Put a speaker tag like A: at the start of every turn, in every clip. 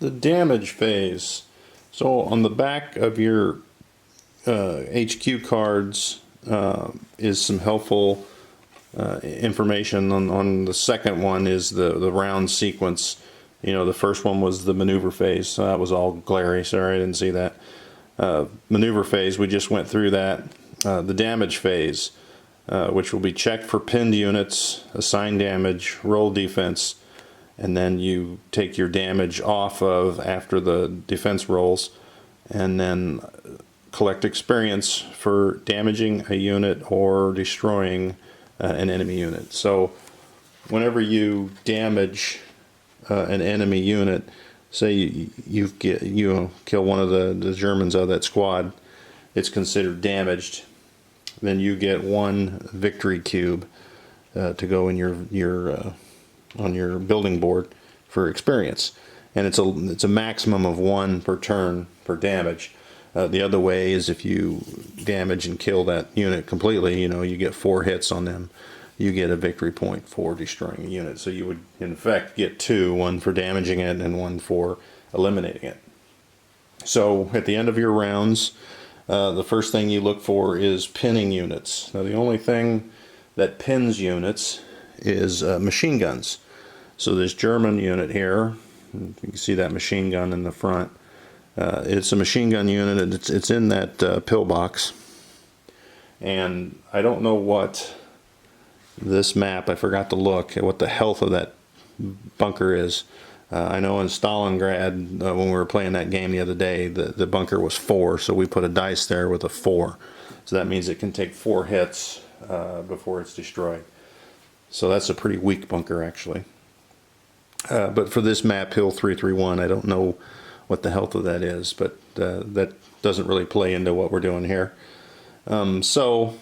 A: The damage phase. So on the back of your HQ cards is some helpful information. On the second one is the round sequence. You know, the first one was the maneuver phase, so that was all glary. Sorry, I didn't see that. Maneuver phase, we just went through that. The damage phase, which will be checked for pinned units, assign damage, roll defense, and then you take your damage off of after the defense rolls, and then collect experience for damaging a unit or destroying an enemy unit. So whenever you damage an enemy unit, say you kill one of the Germans out of that squad, it's considered damaged. Then you get one victory cube to go in your on your building board for experience, and it's a maximum of 1 per turn per damage. The other way is if you damage and kill that unit completely, you know, you get 4 hits on them, you get a victory point for destroying a unit. So you would in fact get 2, 1 for damaging it and 1 for eliminating it. So at the end of your rounds, the first thing you look for is pinning units. Now the only thing that pins units is machine guns. So this German unit here, you can see that machine gun in the front. It's a machine gun unit, and it's in that pillbox. And I don't know what this map, I forgot to look at what the health of that bunker is. I know in Stalingrad, when we were playing that game the other day, the bunker was 4, so we put a dice there with a 4. So that means it can take 4 hits before it's destroyed. So that's a pretty weak bunker, actually. But for this map, Hill 331, I don't know what the health of that is, but that doesn't really play into what we're doing here. So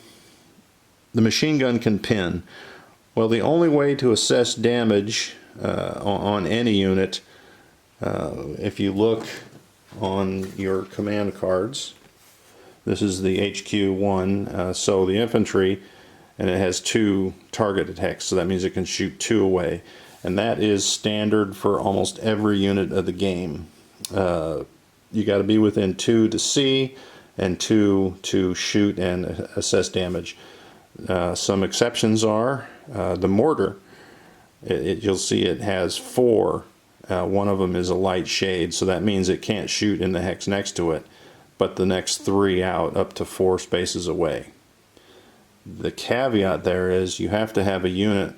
A: the machine gun can pin. Well, the only way to assess damage on any unit, if you look on your command cards, this is the HQ1, so the infantry, and it has 2 target attacks, so that means it can shoot 2 away, and that is standard for almost every unit of the game. You got to be within 2 to see and 2 to shoot and assess damage. Some exceptions are the mortar. You'll see it has 4. One of them is a light shade, so that means it can't shoot in the hex next to it, but the next 3 out up to 4 spaces away. The caveat there is you have to have a unit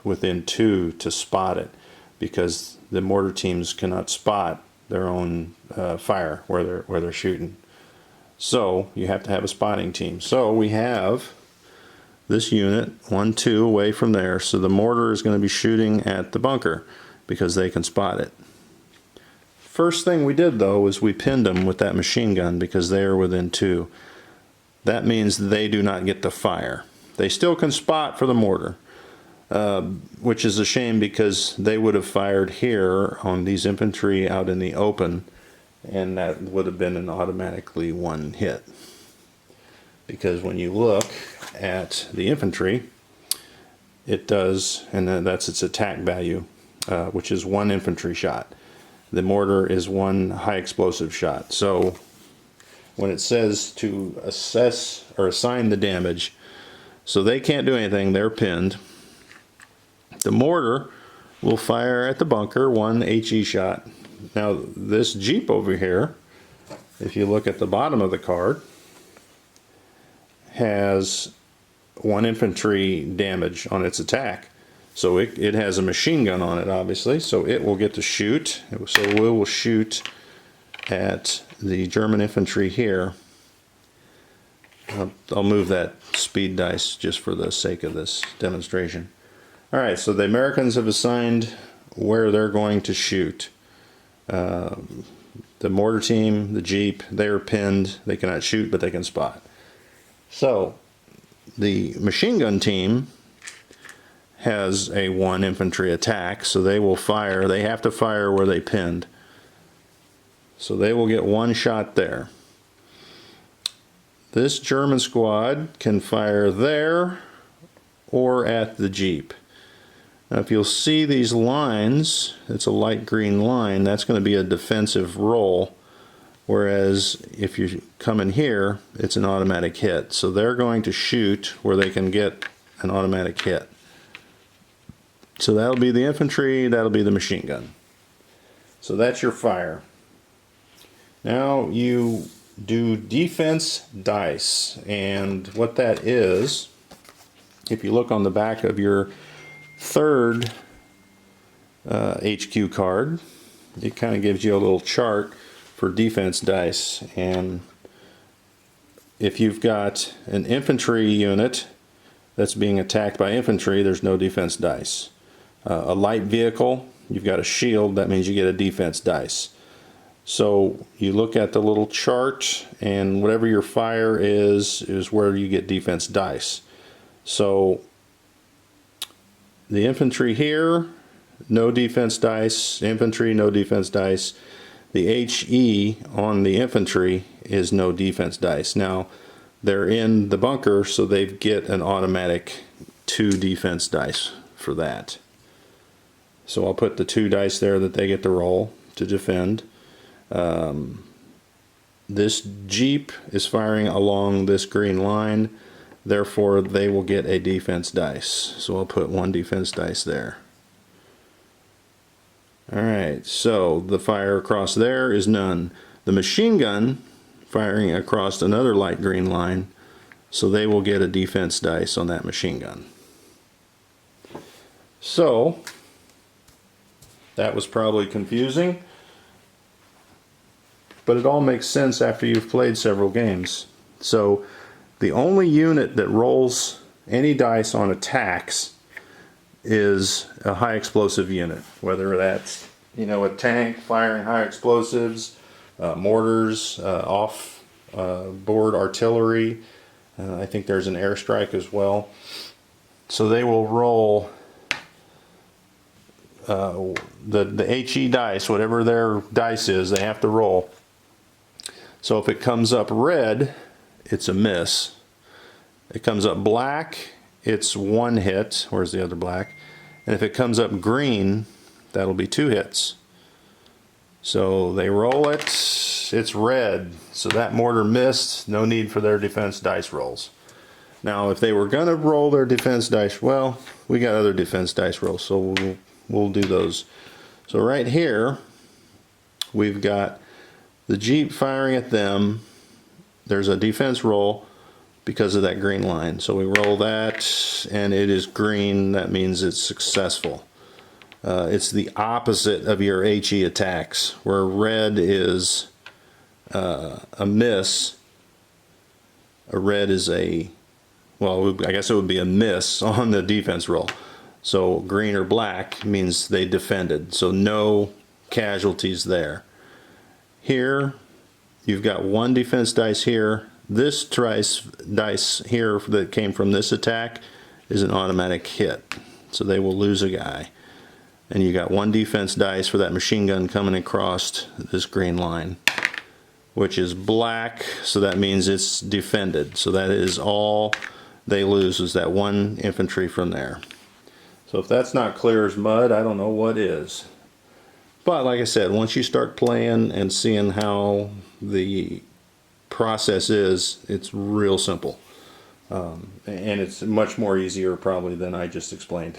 A: within 2 to spot it, because the mortar teams cannot spot their own fire where they're shooting. So you have to have a spotting team. So we have this unit 1, 2 away from there, so the mortar is going to be shooting at the bunker because they can spot it. First thing we did though is we pinned them with that machine gun because they are within 2. That means they do not get the fire. They still can spot for the mortar, which is a shame because they would have fired here on these infantry out in the open, and that would have been an automatically 1 hit. Because when you look at the infantry, it does, and that's its attack value, which is 1 infantry shot. The mortar is 1 high explosive shot. So when it says to assess or assign the damage, so they can't do anything, they're pinned. The mortar will fire at the bunker 1 HE shot. Now this Jeep over here, if you look at the bottom of the card, has 1 infantry damage on its attack. So it has a machine gun on it, obviously, so it will get to shoot. So we will shoot at the German infantry here. I'll move that speed dice just for the sake of this demonstration. Alright, so the Americans have assigned where they're going to shoot. The mortar team, the Jeep, they're pinned. They cannot shoot, but they can spot. So the machine gun team has a 1 infantry attack, so they will fire. They have to fire where they pinned. So they will get 1 shot there. This German squad can fire there or at the Jeep. Now if you'll see these lines, it's a light green line, that's going to be a defensive roll, whereas if you come in here, it's an automatic hit. So they're going to shoot where they can get an automatic hit. So that'll be the infantry, that'll be the machine gun. So that's your fire. Now you do defense dice, and what that is, if you look on the back of your third HQ card, it kind of gives you a little chart for defense dice. And if you've got an infantry unit that's being attacked by infantry, there's no defense dice. A light vehicle, you've got a shield, that means you get a defense dice. So you look at the little chart, and whatever your fire is where you get defense dice. So the infantry here, no defense dice. Infantry, no defense dice. The HE on the infantry is no defense dice. Now they're in the bunker, so they get an automatic 2 defense dice for that. So I'll put the 2 dice there that they get to roll to defend. This Jeep is firing along this green line, therefore they will get a defense dice. So I'll put 1 defense dice there. Alright, so the fire across there is none. The machine gun firing across another light green line, so they will get a defense dice on that machine gun. So that was probably confusing, but it all makes sense after you've played several games. So the only unit that rolls any dice on attacks is a high explosive unit, whether that's, you know, a tank firing high explosives, mortars, off board artillery. I think there's an airstrike as well. So they will roll the HE dice, whatever their dice is, they have to roll. So if it comes up red, it's a miss. It comes up black, it's 1 hit. Where's the other black? And if it comes up green, that'll be 2 hits. So they roll it, it's red. So that mortar missed, no need for their defense dice rolls. Now if they were gonna roll their defense dice, well, we got other defense dice rolls, so we'll do those. So right here, we've got the Jeep firing at them. There's a defense roll because of that green line. So we roll that, and it is green. That means it's successful. It's the opposite of your HE attacks, where red is a miss. A red is a, well, I guess it would be a miss on the defense roll. So green or black means they defended. So no casualties there. Here, you've got 1 defense dice here. This dice here that came from this attack is an automatic hit. So they will lose a guy. And you got 1 defense dice for that machine gun coming across this green line, which is black, so that means it's defended. So that is all they lose, is that 1 infantry from there. So if that's not clear as mud, I don't know what is. But like I said, once you start playing and seeing how the process is, it's real simple. And it's much more easier probably than I just explained.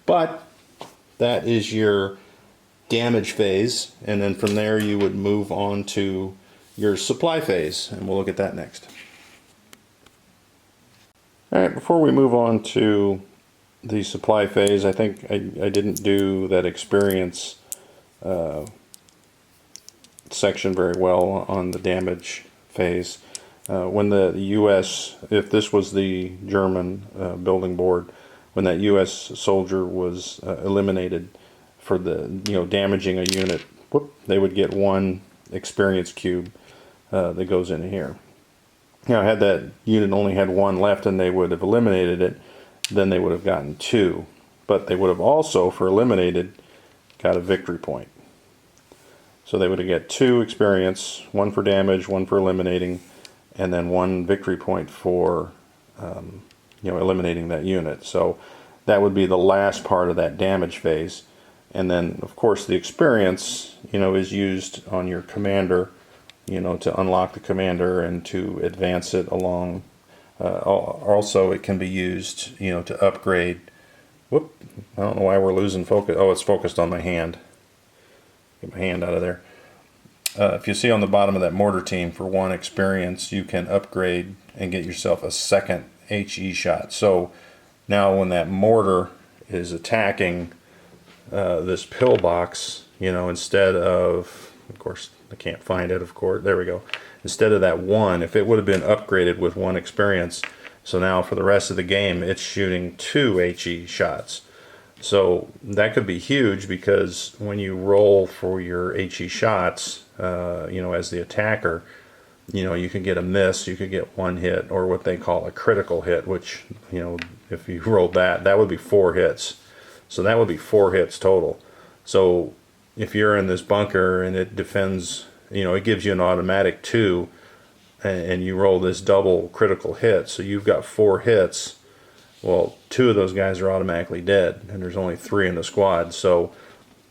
A: But that is your damage phase, and then from there you would move on to your supply phase, and we'll look at that next. Alright, before we move on to the supply phase, I think I didn't do that experience section very well on the damage phase. When the US, if this was the German building board, when that US soldier was eliminated for the, damaging a unit, whoop, they would get 1 experience cube that goes into here. Now, had that unit only had 1 left and they would have eliminated it, then they would have gotten 2. But they would have also, for eliminated, got a victory point. So they would have got 2 experience, 1 for damage, 1 for eliminating, and then 1 victory point for eliminating that unit. So that would be the last part of that damage phase. And then, of course, the experience, is used on your commander, to unlock the commander and to advance it along. Also, it can be used, to upgrade. Whoop! I don't know why we're losing focus. Oh, it's focused on my hand. Get my hand out of there. If you see on the bottom of that mortar team, for 1 experience, you can upgrade and get yourself a second HE shot. So now when that mortar is attacking this pillbox, instead of course, I can't find it, of course, there we go. Instead of that 1, if it would have been upgraded with 1 experience, so now for the rest of the game, it's shooting 2 HE shots. So that could be huge, because when you roll for your HE shots, as the attacker, you can get a miss, you could get 1 hit, or what they call a critical hit, which, if you rolled that would be 4 hits. So that would be 4 hits total. So if you're in this bunker and it defends, it gives you an automatic 2, and you roll this double critical hit, so you've got 4 hits. Well, 2 of those guys are automatically dead, and there's only 3 in the squad, so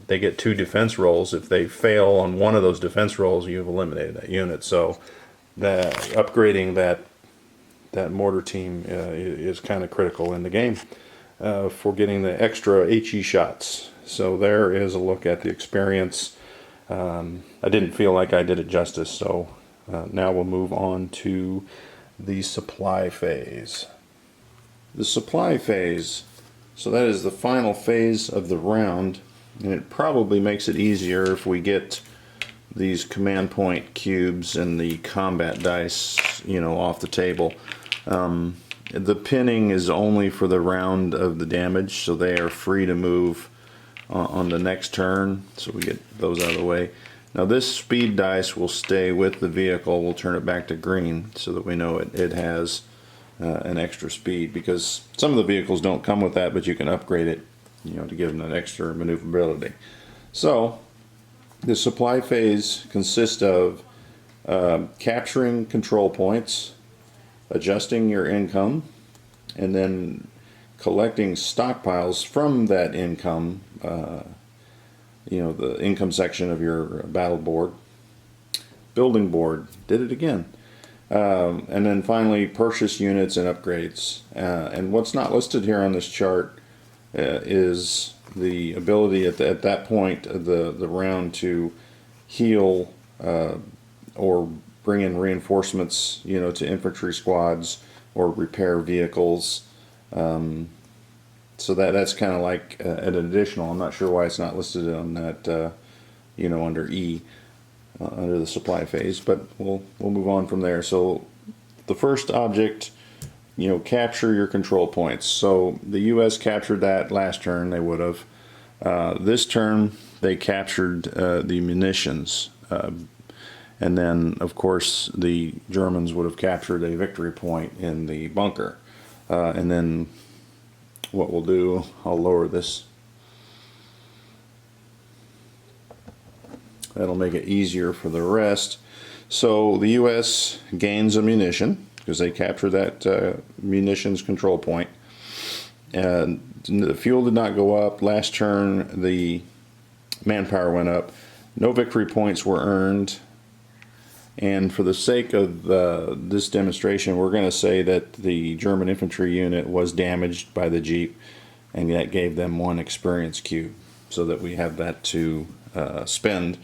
A: they get 2 defense rolls. If they fail on one of those defense rolls, you've eliminated that unit. So upgrading that mortar team is kind of critical in the game for getting the extra HE shots. So there is a look at the experience. I didn't feel like I did it justice, so now we'll move on to the supply phase. The supply phase, so that is the final phase of the round, and it probably makes it easier if we get these command point cubes and the combat dice, off the table. The pinning is only for the round of the damage, so they are free to move on the next turn, so we get those out of the way. Now this speed dice will stay with the vehicle. We'll turn it back to green so that we know it has an extra speed, because some of the vehicles don't come with that, but you can upgrade it, to give them an extra maneuverability. So the supply phase consists of capturing control points, adjusting your income, and then collecting stockpiles from that income, the income section of your battle board. Building board, did it again. And then finally purchase units and upgrades. And what's not listed here on this chart is the ability at that point of the round to heal or bring in reinforcements, to infantry squads, or repair vehicles. So that's kind of like an additional. I'm not sure why it's not listed on that, under E, under the supply phase, but we'll move on from there. So the first object, capture your control points. So the U.S. captured that last turn. They would have. This turn they captured the munitions, and then of course the Germans would have captured a victory point in the bunker. And then what we'll do, I'll lower this. That'll make it easier for the rest. So the U.S. gains a munition because they captured that munitions control point. And the fuel did not go up. Last turn the manpower went up. No victory points were earned. And for the sake of this demonstration, we're going to say that the German infantry unit was damaged by the Jeep, and that gave them 1 experience cube, so that we have that to spend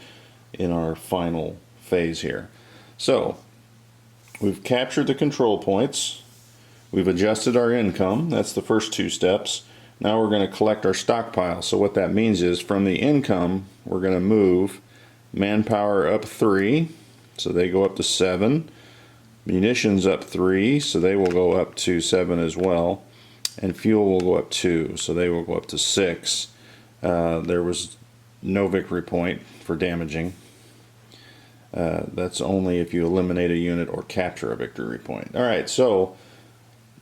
A: in our final phase here. So we've captured the control points, we've adjusted our income, that's the first 2 steps. Now we're going to collect our stockpile. So what that means is from the income we're going to move manpower up 3, so they go up to 7, munitions up 3, so they will go up to 7 as well, and fuel will go up 2, so they will go up to 6. There was no victory point for damaging. That's only if you eliminate a unit or capture a victory point. Alright, so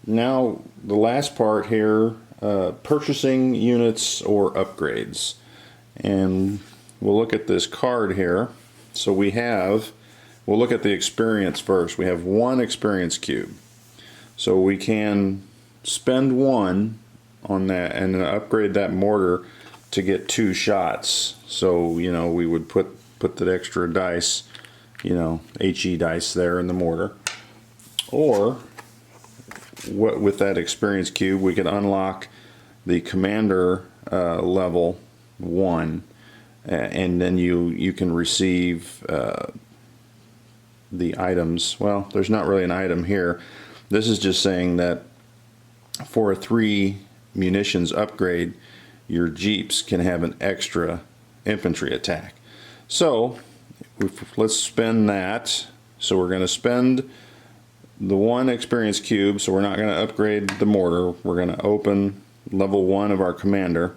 A: now the last part here, purchasing units or upgrades. And we'll look at this card here. So we'll look at the experience first. We have 1 experience cube. So we can spend 1 on that and upgrade that mortar to get 2 shots. So, you know, we would put that extra dice, you know, HE dice there in the mortar. Or with that experience cube, we could unlock the commander level 1, and then you can receive the items. Well, there's not really an item here. This is just saying that for a 3 munitions upgrade, your Jeeps can have an extra infantry attack. So let's spend that. So we're going to spend the 1 experience cube, so we're not going to upgrade the mortar. We're going to open level 1 of our commander,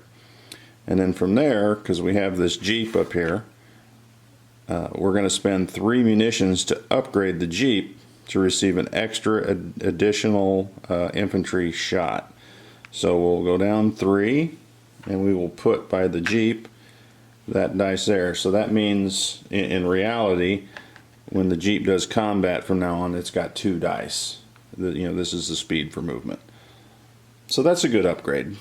A: and then from there, because we have this Jeep up here, we're going to spend 3 munitions to upgrade the Jeep to receive an extra additional infantry shot. So we'll go down 3, and we will put by the Jeep that dice there. So that means in reality, when the Jeep does combat from now on, it's got 2 dice. You know, this is the speed for movement. So that's a good upgrade.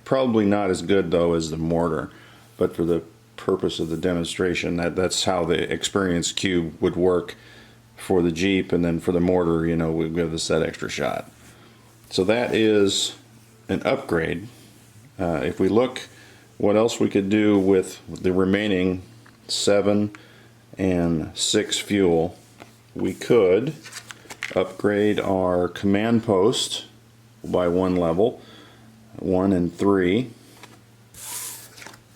A: Probably not as good though as the mortar, but for the purpose of the demonstration, that's how the experience cube would work for the Jeep, and then for the mortar, you know, would give us that extra shot. So that is an upgrade. If we look what else we could do with the remaining 7 and 6 fuel, we could upgrade our command post by 1 level, 1 and 3.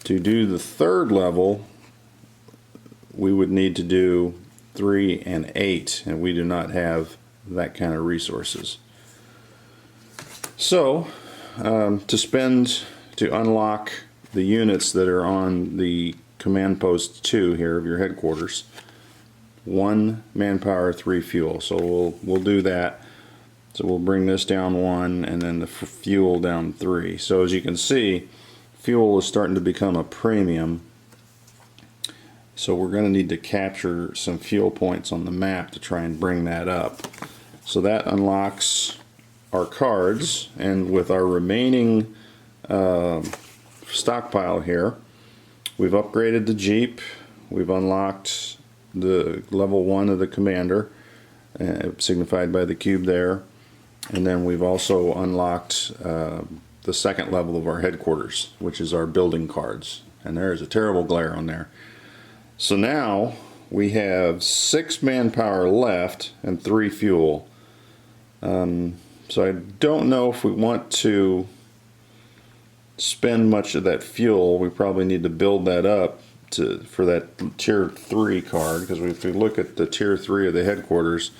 A: To do the 3rd level, we would need to do 3 and 8, and we do not have that kind of resources. So to unlock the units that are on the command post 2 here of your headquarters, 1 manpower, 3 fuel. So we'll do that. So we'll bring this down 1, and then the fuel down 3. So as you can see, fuel is starting to become a premium. So we're going to need to capture some fuel points on the map to try and bring that up. So that unlocks our cards, and with our remaining stockpile here, we've upgraded the Jeep, we've unlocked the level 1 of the commander, signified by the cube there, and then we've also unlocked the 2nd level of our headquarters, which is our building cards, and there is a terrible glare on there. So now we have 6 manpower left and 3 fuel. So I don't know if we want to spend much of that fuel. We probably need to build that up for that tier 3 card, because if we look at the tier 3 of the headquarters,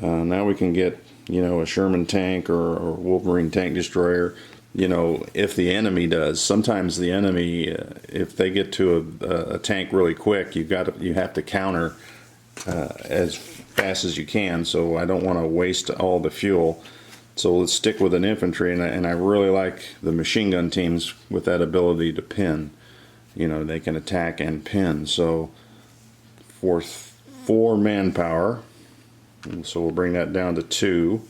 A: now we can get, you know, a Sherman tank or Wolverine tank destroyer, you know, if the enemy does. Sometimes the enemy, if they get to a tank really quick, you have to counter as fast as you can. So I don't want to waste all the fuel. So let's stick with an infantry, and I really like the machine gun teams with that ability to pin. You know, they can attack and pin. So for 4 manpower, so we'll bring that down to 2.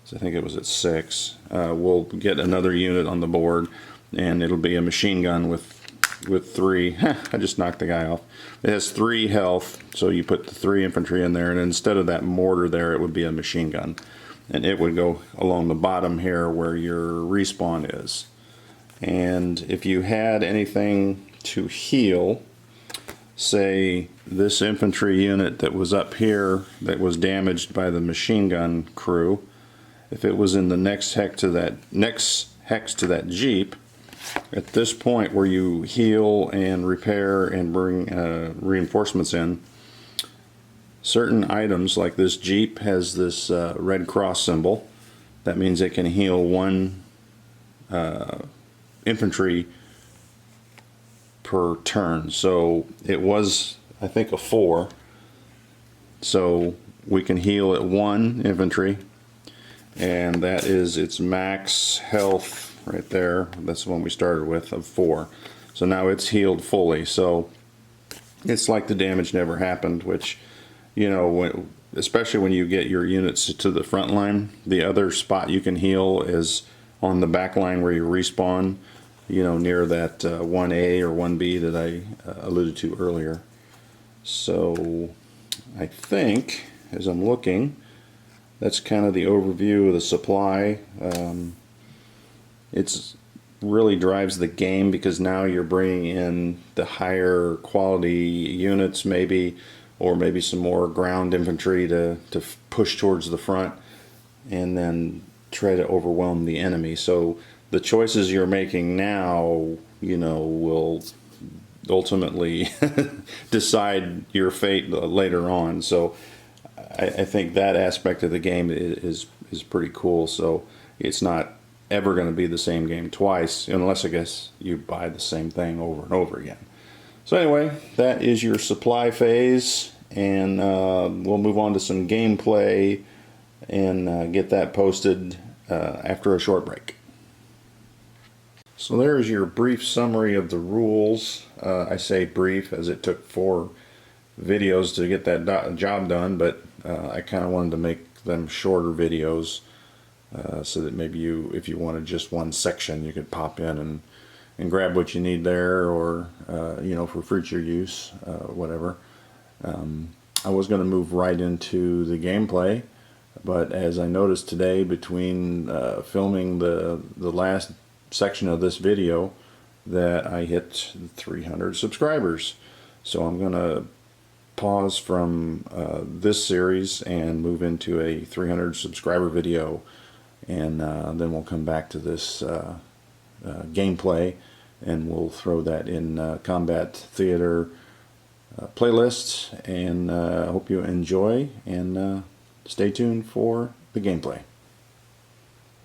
A: So I think it was at 6. We'll get another unit on the board, and it'll be a machine gun with 3. I just knocked the guy off. It has 3 health, so you put the 3 infantry in there, and instead of that mortar there, it would be a machine gun, and it would go along the bottom here where your respawn is. And if you had anything to heal, say this infantry unit that was up here that was damaged by the machine gun crew, if it was in the next hex to that Jeep, at this point where you heal and repair and bring reinforcements in, certain items like this Jeep has this red cross symbol. That means it can heal 1 infantry per turn. So it was, I think, a 4. So we can heal at 1 infantry, and that is its max health right there. That's the one we started with, of 4. So now it's healed fully. So it's like the damage never happened, which, you know, especially when you get your units to the front line, the other spot you can heal is on the back line where you respawn, you know, near that 1A or 1B that I alluded to earlier. So I think, as I'm looking, that's kind of the overview of the supply. It's really drives the game because now you're bringing in the higher quality units, maybe, or maybe some more ground infantry to push towards the front and then try to overwhelm the enemy. So the choices you're making now, you know, will ultimately decide your fate later on. So I think that aspect of the game is pretty cool. So it's not ever going to be the same game twice, unless I guess you buy the same thing over and over again. So anyway, that is your supply phase, and we'll move on to some gameplay and get that posted after a short break. So there's your brief summary of the rules. I say brief as it took 4 videos to get that job done, but I kind of wanted to make them shorter videos so that maybe you, if you wanted just one section, you could pop in and grab what you need there, or you know, for future use, whatever. I was going to move right into the gameplay, but as I noticed today, between filming the last section of this video, that I hit 300 subscribers. So I'm going to pause from this series and move into a 300 subscriber video, and then we'll come back to this gameplay, and we'll throw that in Combat Theater playlists, and hope you enjoy, and stay tuned for the gameplay.